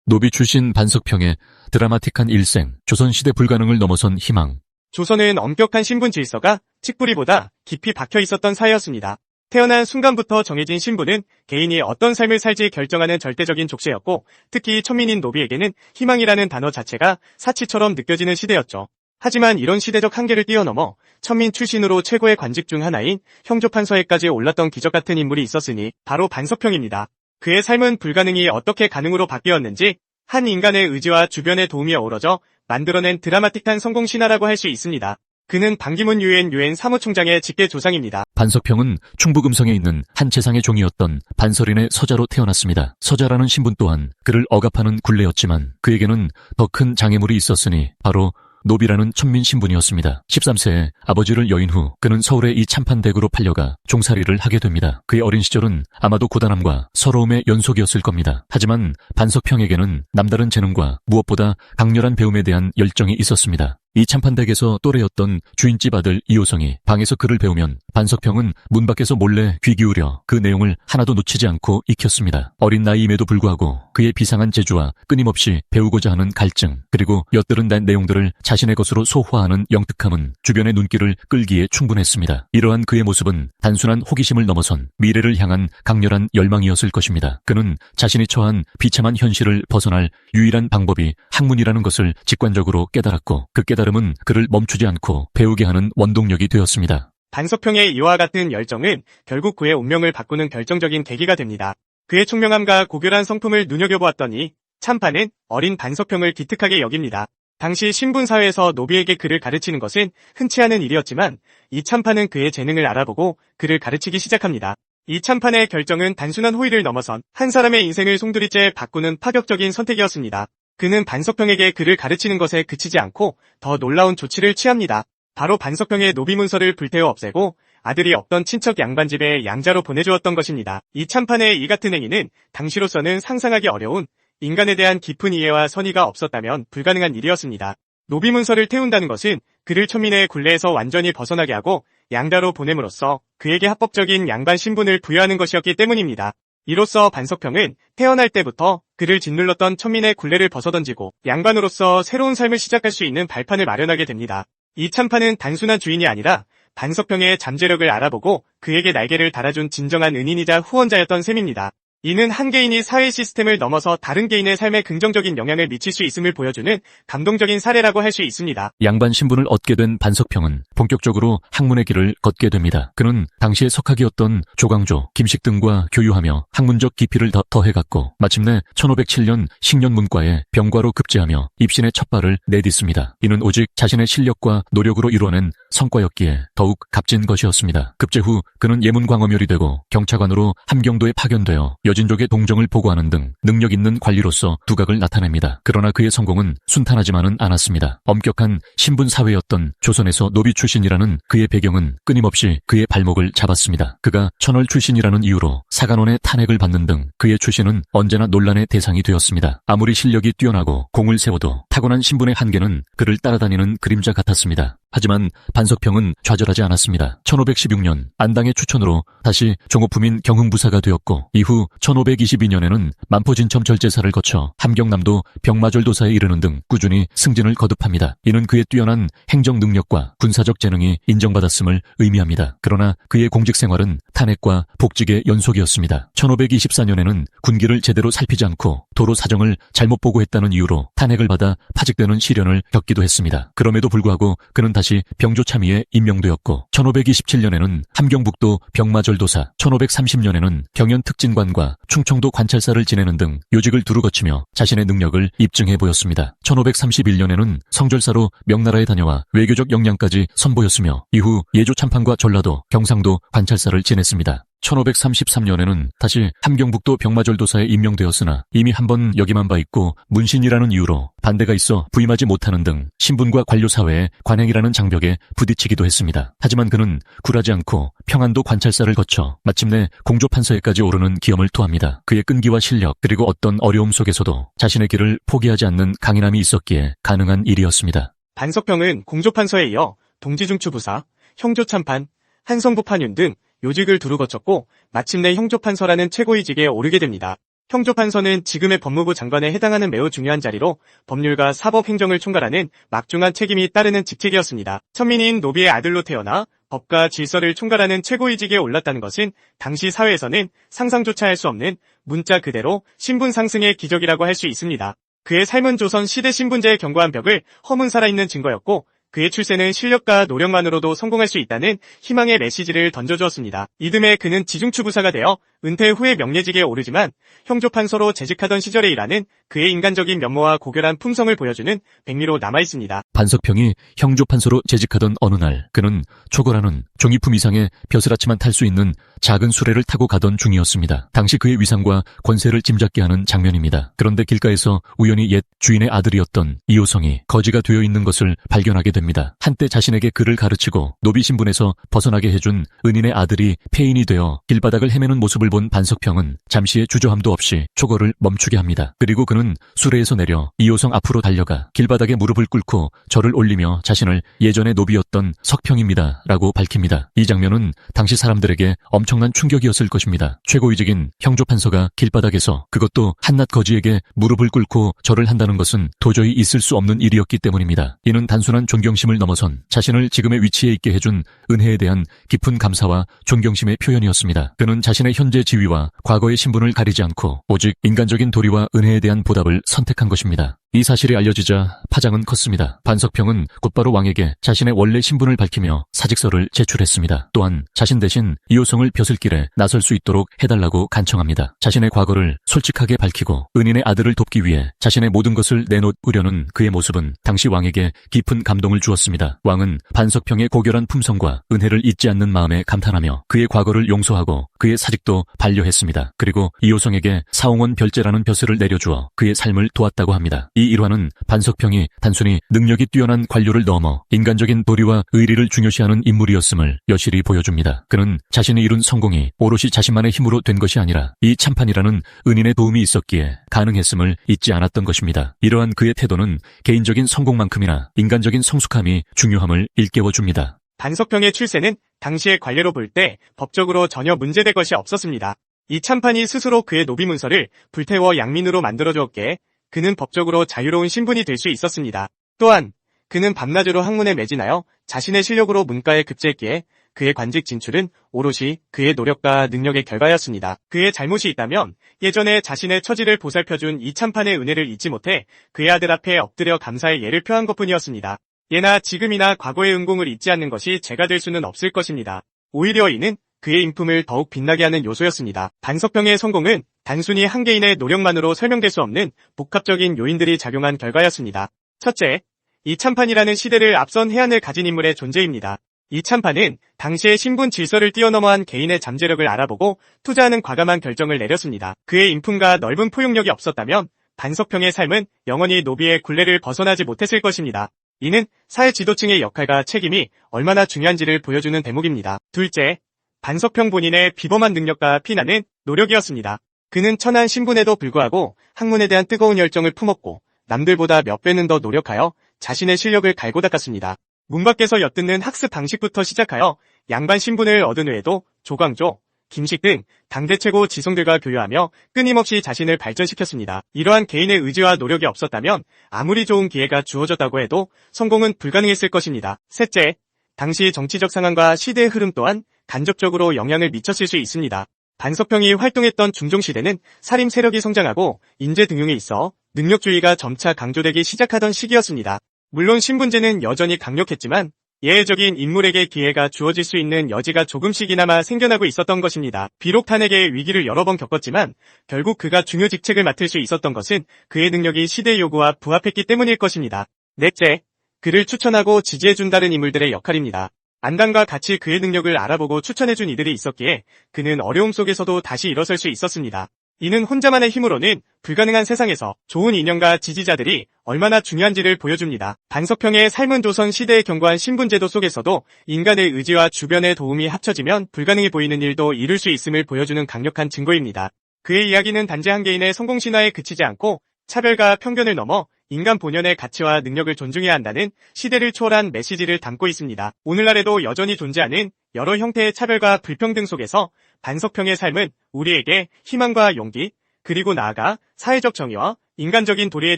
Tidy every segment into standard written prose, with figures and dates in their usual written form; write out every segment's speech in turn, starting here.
노비 출신 반석평의 드라마틱한 일생, 조선시대 불가능을 넘어선 희망. 조선은 엄격한 신분 질서가 칡뿌리보다 깊이 박혀 있었던 사회였습니다. 태어난 순간부터 정해진 신분은 개인이 어떤 삶을 살지 결정하는 절대적인 족쇄였고, 특히 천민인 노비에게는 희망이라는 단어 자체가 사치처럼 느껴지는 시대였죠. 하지만 이런 시대적 한계를 뛰어넘어 천민 출신으로 최고의 관직 중 하나인 형조판서에까지 올랐던 기적같은 인물이 있었으니 바로 반석평입니다. 그의 삶은 불가능이 어떻게 가능으로 바뀌었는지 한 인간의 의지와 주변의 도움이 어우러져 만들어낸 드라마틱한 성공 신화라고 할 수 있습니다. 그는 반기문 유엔 사무총장의 직계 조상입니다. 반석평은 충북음성에 있는 한 재상의 종이었던 반설인의 서자로 태어났습니다. 서자라는 신분 또한 그를 억압하는 굴레였지만 그에게는 더 큰 장애물이 있었으니 바로 노비라는 천민 신분이었습니다. 13세에 아버지를 여인 후 그는 서울의 이 참판댁으로 팔려가 종살이를 하게 됩니다. 그의 어린 시절은 아마도 고단함과 서러움의 연속이었을 겁니다. 하지만 반석평에게는 남다른 재능과 무엇보다 강렬한 배움에 대한 열정이 있었습니다. 이 참판댁에서 또래였던 주인집 아들 이호성이 방에서 글을 배우면 반석평은 문 밖에서 몰래 귀 기울여 그 내용을 하나도 놓치지 않고 익혔습니다. 어린 나이임에도 불구하고 그의 비상한 재주와 끊임없이 배우고자 하는 갈증, 그리고 엿들은 내용들을 자신의 것으로 소화하는 영특함은 주변의 눈길을 끌기에 충분했습니다. 이러한 그의 모습은 단순한 호기심을 넘어선 미래를 향한 강렬한 열망이었을 것입니다. 그는 자신이 처한 비참한 현실을 벗어날 유일한 방법이 학문이라는 것을 직관적으로 깨달았고, 그 깨달음은 그를 멈추지 않고 배우게 하는 원동력이 되었습니다. 반석평의 이와 같은 열정은 결국 그의 운명을 바꾸는 결정적인 계기가 됩니다. 그의 총명함과 고결한 성품을 눈여겨보았더니 참판은 어린 반석평을 기특하게 여깁니다. 당시 신분사회에서 노비에게 글을 가르치는 것은 흔치 않은 일이었지만 이 참판은 그의 재능을 알아보고 그를 가르치기 시작합니다. 이 참판의 결정은 단순한 호의를 넘어선 한 사람의 인생을 송두리째 바꾸는 파격적인 선택이었습니다. 그는 반석평에게 글을 가르치는 것에 그치지 않고 더 놀라운 조치를 취합니다. 바로 반석평의 노비 문서를 불태워 없애고 아들이 없던 친척 양반집에 양자로 보내주었던 것입니다. 이 참판의 이 같은 행위는 당시로서는 상상하기 어려운 인간에 대한 깊은 이해와 선의가 없었다면 불가능한 일이었습니다. 노비 문서를 태운다는 것은 그를 천민의 굴레에서 완전히 벗어나게 하고 양자로 보냄으로써 그에게 합법적인 양반 신분을 부여하는 것이었기 때문입니다. 이로써 반석평은 태어날 때부터 그를 짓눌렀던 천민의 굴레를 벗어던지고 양반으로서 새로운 삶을 시작할 수 있는 발판을 마련하게 됩니다. 이 참판은 단순한 주인이 아니라 반석평의 잠재력을 알아보고 그에게 날개를 달아준 진정한 은인이자 후원자였던 셈입니다. 이는 한 개인이 사회 시스템을 넘어서 다른 개인의 삶에 긍정적인 영향을 미칠 수 있음을 보여주는 감동적인 사례라고 할 수 있습니다. 양반 신분을 얻게 된 반석평은 본격적으로 학문의 길을 걷게 됩니다. 그는 당시의 석학이었던 조광조, 김식 등과 교유하며 학문적 깊이를 더해갔고 마침내 1507년 식년문과에 병과로 급제하며 입신의 첫 발을 내딛습니다. 이는 오직 자신의 실력과 노력으로 이루어낸 성과였기에 더욱 값진 것이었습니다. 급제 후 그는 예문광어멸이 되고 경차관으로 함경도에 파견되어 여진족의 동정을 보고하는 등 능력 있는 관리로서 두각을 나타냅니다. 그러나 그의 성공은 순탄하지만은 않았습니다. 엄격한 신분 사회였던 조선에서 노비 출신이라는 그의 배경은 끊임없이 그의 발목을 잡았습니다. 그가 천월 출신이라는 이유로 사간원의 탄핵을 받는 등 그의 출신은 언제나 논란의 대상이 되었습니다. 아무리 실력이 뛰어나고 공을 세워도 타고난 신분의 한계는 그를 따라다니는 그림자 같았습니다. 하지만 반석평은 좌절하지 않았습니다. 1516년 안당의 추천으로 다시 종호품인 경흥부사가 되었고 이후 1522년에는 만포진첨 절제사를 거쳐 함경남도 병마절도사에 이르는 등 꾸준히 승진을 거듭합니다. 이는 그의 뛰어난 행정 능력과 군사적 재능이 인정받았음을 의미합니다. 그러나 그의 공직 생활은 탄핵과 복직의 연속이었습니다. 1524년에는 군기를 제대로 살피지 않고 도로 사정을 잘못 보고했다는 이유로 탄핵을 받아 파직되는 시련을 겪기도 했습니다. 그럼에도 불구하고 그는 다시 병조참의에 임명되었고 1527년에는 함경북도 병마절도사, 1530년에는 경연특진관과 충청도 관찰사를 지내는 등 요직을 두루 거치며 자신의 능력을 입증해 보였습니다. 1531년에는 성절사로 명나라에 다녀와 외교적 역량까지 선보였으며 이후 예조 참판과 전라도, 경상도 관찰사를 지냈습니다. 1533년에는 다시 함경북도 병마절도사에 임명되었으나 이미 한번 역임한 바 있고 문신이라는 이유로 반대가 있어 부임하지 못하는 등 신분과 관료 사회의 관행이라는 장벽에 부딪히기도 했습니다. 하지만 그는 굴하지 않고 평안도 관찰사를 거쳐 마침내 공조판서에까지 오르는 기염을 토합니다. 그의 끈기와 실력 그리고 어떤 어려움 속에서도 자신의 길을 포기하지 않는 강인함이 있었기에 가능한 일이었습니다. 반석평은 공조판서에 이어 동지중추부사, 형조참판, 한성부판윤 등 요직을 두루 거쳤고 마침내 형조판서라는 최고위직에 오르게 됩니다. 형조판서는 지금의 법무부 장관에 해당하는 매우 중요한 자리로 법률과 사법행정을 총괄하는 막중한 책임이 따르는 직책이었습니다. 천민인 노비의 아들로 태어나 법과 질서를 총괄하는 최고위직에 올랐다는 것은 당시 사회에서는 상상조차 할 수 없는 문자 그대로 신분 상승의 기적이라고 할 수 있습니다. 그의 삶은 조선 시대 신분제의 견고한 벽을 허문 살아있는 증거였고 그의 출세는 실력과 노력만으로도 성공할 수 있다는 희망의 메시지를 던져주었습니다. 이듬해 그는 지중추부사가 되어 은퇴 후에 명예직에 오르지만 형조판서로 재직하던 시절의 일하는 그의 인간적인 면모와 고결한 품성을 보여주는 백미로 남아있습니다. 반석평이 형조판서로 재직하던 어느 날 그는 초거라는 종이품 이상의 벼슬아치만 탈 수 있는 작은 수레를 타고 가던 중이었습니다. 당시 그의 위상과 권세를 짐작게 하는 장면입니다. 그런데 길가에서 우연히 옛 주인의 아들이었던 이호성이 거지가 되어 있는 것을 발견하게 됩니다. 한때 자신에게 글을 가르치고 노비 신분에서 벗어나게 해준 은인의 아들이 폐인이 되어 길바닥을 헤매는 모습을 본 반석평은 잠시의 주저함도 없이 초거를 멈추게 합니다. 그리고 그는 수레에서 내려 이호성 앞으로 달려가 길바닥에 무릎을 꿇고 절을 올리며 자신을 예전의 노비였던 석평입니다 라고 밝힙니다. 이 장면은 당시 사람들에게 엄청난 충격이었을 것입니다. 최고위직인 형조판서가 길바닥에서 그것도 한낱 거지에게 무릎을 꿇고 절을 한다는 것은 도저히 있을 수 없는 일이었기 때문입니다. 이는 단순한 존경심을 넘어선 자신을 지금의 위치에 있게 해준 은혜에 대한 깊은 감사와 존경심의 표현이었습니다. 그는 자신의 현재 지위와 과거의 신분을 가리지 않고 오직 인간적인 도리와 은혜에 대한 보답을 선택한 것입니다. 이 사실이 알려지자 파장은 컸습니다. 반석평은 곧바로 왕에게 자신의 원래 신분을 밝히며 사직서를 제출했습니다. 또한 자신 대신 이호성을 벼슬길에 나설 수 있도록 해달라고 간청합니다. 자신의 과거를 솔직하게 밝히고 은인의 아들을 돕기 위해 자신의 모든 것을 내놓으려는 그의 모습은 당시 왕에게 깊은 감동을 주었습니다. 왕은 반석평의 고결한 품성과 은혜를 잊지 않는 마음에 감탄하며 그의 과거를 용서하고 그의 사직도 반려했습니다. 그리고 이호성에게 사홍원 별제라는 벼슬을 내려주어 그의 삶을 도왔다고 합니다. 이 일화는 반석평이 단순히 능력이 뛰어난 관료를 넘어 인간적인 도리와 의리를 중요시하는 인물이었음을 여실히 보여줍니다. 그는 자신이 이룬 성공이 오롯이 자신만의 힘으로 된 것이 아니라 이 참판이라는 은인의 도움이 있었기에 가능했음을 잊지 않았던 것입니다. 이러한 그의 태도는 개인적인 성공만큼이나 인간적인 성숙함이 중요함을 일깨워줍니다. 반석평의 출세는 당시의 관례로 볼 때 법적으로 전혀 문제될 것이 없었습니다. 이 참판이 스스로 그의 노비 문서를 불태워 양민으로 만들어주었기에 그는 법적으로 자유로운 신분이 될 수 있었습니다. 또한 그는 밤낮으로 학문에 매진하여 자신의 실력으로 문과에 급제했기에 그의 관직 진출은 오롯이 그의 노력과 능력의 결과였습니다. 그의 잘못이 있다면 예전에 자신의 처지를 보살펴준 이 참판의 은혜를 잊지 못해 그의 아들 앞에 엎드려 감사의 예를 표한 것뿐이었습니다. 예나 지금이나 과거의 은공을 잊지 않는 것이 죄가 될 수는 없을 것입니다. 오히려 이는 그의 인품을 더욱 빛나게 하는 요소였습니다. 반석평의 성공은 단순히 한 개인의 노력만으로 설명될 수 없는 복합적인 요인들이 작용한 결과였습니다. 첫째, 이 참판이라는 시대를 앞선 해안을 가진 인물의 존재입니다. 이 참판은 당시의 신분 질서를 뛰어넘어한 개인의 잠재력을 알아보고 투자하는 과감한 결정을 내렸습니다. 그의 인품과 넓은 포용력이 없었다면 반석평의 삶은 영원히 노비의 굴레를 벗어나지 못했을 것입니다. 이는 사회 지도층의 역할과 책임이 얼마나 중요한지를 보여주는 대목입니다. 둘째, 반석평 본인의 비범한 능력과 피나는 노력이었습니다. 그는 천한 신분에도 불구하고 학문에 대한 뜨거운 열정을 품었고 남들보다 몇 배는 더 노력하여 자신의 실력을 갈고 닦았습니다. 문 밖에서 엿듣는 학습 방식부터 시작하여 양반 신분을 얻은 후에도 조광조, 김식 등 당대 최고 지성들과 교류하며 끊임없이 자신을 발전시켰습니다. 이러한 개인의 의지와 노력이 없었다면 아무리 좋은 기회가 주어졌다고 해도 성공은 불가능했을 것입니다. 셋째, 당시 정치적 상황과 시대의 흐름 또한 간접적으로 영향을 미쳤을 수 있습니다. 반석평이 활동했던 중종시대는 사림 세력이 성장하고 인재 등용에 있어 능력주의가 점차 강조되기 시작하던 시기였습니다. 물론 신분제는 여전히 강력했지만 예외적인 인물에게 기회가 주어질 수 있는 여지가 조금씩이나마 생겨나고 있었던 것입니다. 비록 탄핵의 위기를 여러 번 겪었지만 결국 그가 중요 직책을 맡을 수 있었던 것은 그의 능력이 시대의 요구와 부합했기 때문일 것입니다. 넷째, 그를 추천하고 지지해준 다른 인물들의 역할입니다. 안당과 같이 그의 능력을 알아보고 추천해준 이들이 있었기에 그는 어려움 속에서도 다시 일어설 수 있었습니다. 이는 혼자만의 힘으로는 불가능한 세상에서 좋은 인연과 지지자들이 얼마나 중요한지를 보여줍니다. 반석평의 삶은 조선 시대의 견고한 신분제도 속에서도 인간의 의지와 주변의 도움이 합쳐지면 불가능해 보이는 일도 이룰 수 있음을 보여주는 강력한 증거입니다. 그의 이야기는 단지 한 개인의 성공 신화에 그치지 않고 차별과 편견을 넘어 인간 본연의 가치와 능력을 존중해야 한다는 시대를 초월한 메시지를 담고 있습니다. 오늘날에도 여전히 존재하는 여러 형태의 차별과 불평등 속에서 반석평의 삶은 우리에게 희망과 용기, 그리고 나아가 사회적 정의와 인간적인 도리에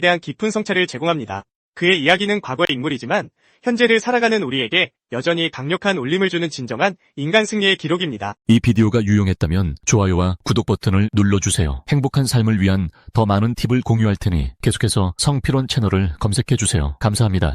대한 깊은 성찰을 제공합니다. 그의 이야기는 과거의 인물이지만 현재를 살아가는 우리에게 여전히 강력한 울림을 주는 진정한 인간 승리의 기록입니다. 이 비디오가 유용했다면 좋아요와 구독 버튼을 눌러주세요. 행복한 삶을 위한 더 많은 팁을 공유할 테니 계속해서 성필원 채널을 검색해주세요. 감사합니다.